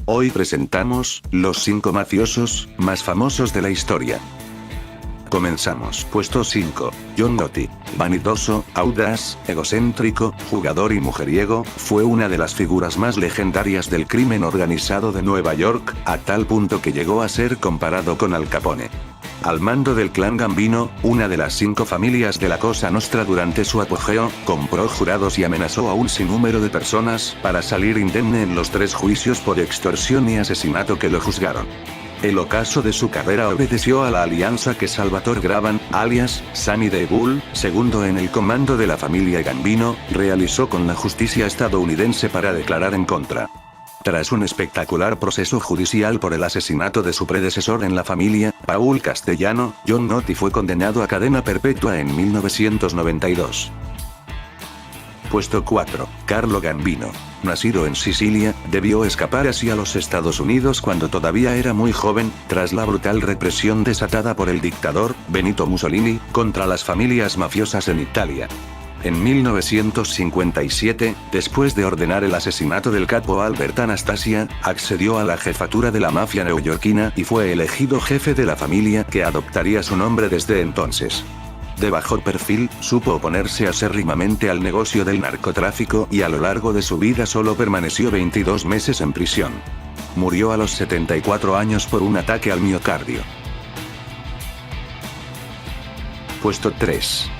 Hoy presentamos, los 5 mafiosos, más famosos de la historia. Comenzamos. Puesto 5. John Gotti. Vanidoso, audaz, egocéntrico, jugador y mujeriego, fue una de las figuras más legendarias del crimen organizado de Nueva York, a tal punto que llegó a ser comparado con Al Capone. Al mando del clan Gambino, una de las 5 familias de la Cosa Nostra durante su apogeo, compró jurados y amenazó a un sinnúmero de personas para salir indemne en los 3 juicios por extorsión y asesinato que lo juzgaron. El ocaso de su carrera obedeció a la alianza que Salvatore Gravan, alias Sammy the Bull, segundo en el comando de la familia Gambino, realizó con la justicia estadounidense para declarar en contra. Tras un espectacular proceso judicial por el asesinato de su predecesor en la familia, Paul Castellano, John Gotti fue condenado a cadena perpetua en 1992. Puesto 4. Carlo Gambino. Nacido en Sicilia, debió escapar hacia los Estados Unidos cuando todavía era muy joven, tras la brutal represión desatada por el dictador, Benito Mussolini, contra las familias mafiosas en Italia. En 1957, después de ordenar el asesinato del capo Albert Anastasia, accedió a la jefatura de la mafia neoyorquina y fue elegido jefe de la familia que adoptaría su nombre desde entonces. De bajo perfil, supo oponerse acérrimamente al negocio del narcotráfico y a lo largo de su vida solo permaneció 22 meses en prisión. Murió a los 74 años por un ataque al miocardio. Puesto 3.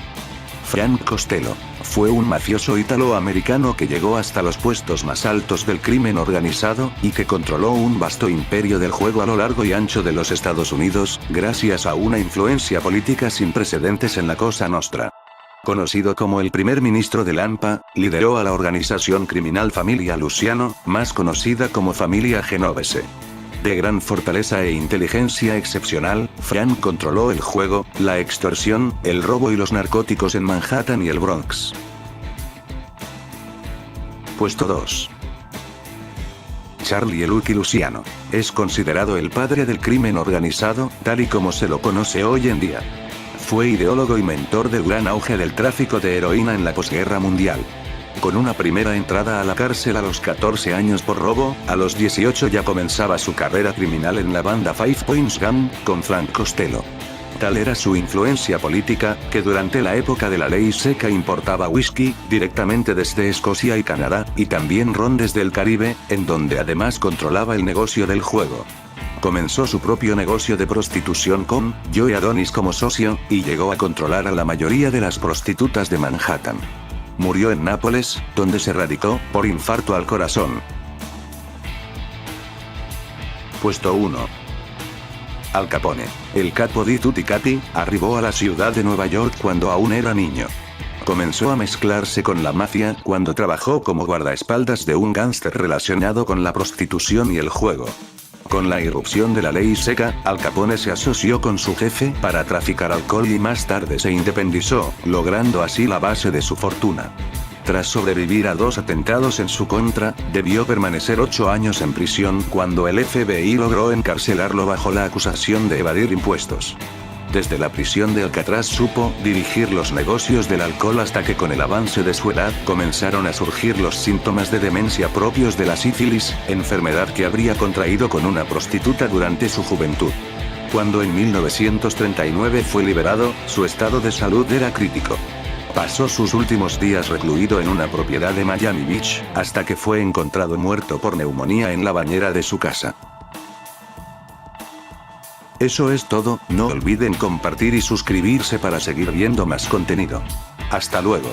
Frank Costello. Fue un mafioso italoamericano que llegó hasta los puestos más altos del crimen organizado, y que controló un vasto imperio del juego a lo largo y ancho de los Estados Unidos, gracias a una influencia política sin precedentes en la Cosa Nostra. Conocido como el primer ministro de Lampa, lideró a la organización criminal Familia Luciano, más conocida como Familia Genovese. De gran fortaleza e inteligencia excepcional, Frank controló el juego, la extorsión, el robo y los narcóticos en Manhattan y el Bronx. Puesto 2. Charlie Lucky Luciano. Es considerado el padre del crimen organizado, tal y como se lo conoce hoy en día. Fue ideólogo y mentor del gran auge del tráfico de heroína en la posguerra mundial. Con una primera entrada a la cárcel a los 14 años por robo, a los 18 ya comenzaba su carrera criminal en la banda Five Points Gang, con Frank Costello. Tal era su influencia política, que durante la época de la ley seca importaba whisky, directamente desde Escocia y Canadá, y también ron desde el Caribe, en donde además controlaba el negocio del juego. Comenzó su propio negocio de prostitución con Joe Adonis como socio, y llegó a controlar a la mayoría de las prostitutas de Manhattan. Murió en Nápoles, donde se radicó, por infarto al corazón. Puesto 1. Al Capone. El capo di tutti capi, arribó a la ciudad de Nueva York cuando aún era niño. Comenzó a mezclarse con la mafia cuando trabajó como guardaespaldas de un gángster relacionado con la prostitución y el juego. Con la irrupción de la ley seca, Al Capone se asoció con su jefe para traficar alcohol y más tarde se independizó, logrando así la base de su fortuna. Tras sobrevivir a 2 atentados en su contra, debió permanecer 8 años en prisión cuando el FBI logró encarcelarlo bajo la acusación de evadir impuestos. Desde la prisión de Alcatraz supo dirigir los negocios del alcohol hasta que con el avance de su edad comenzaron a surgir los síntomas de demencia propios de la sífilis, enfermedad que habría contraído con una prostituta durante su juventud. Cuando en 1939 fue liberado, su estado de salud era crítico. Pasó sus últimos días recluido en una propiedad de Miami Beach, hasta que fue encontrado muerto por neumonía en la bañera de su casa. Eso es todo, no olviden compartir y suscribirse para seguir viendo más contenido. Hasta luego.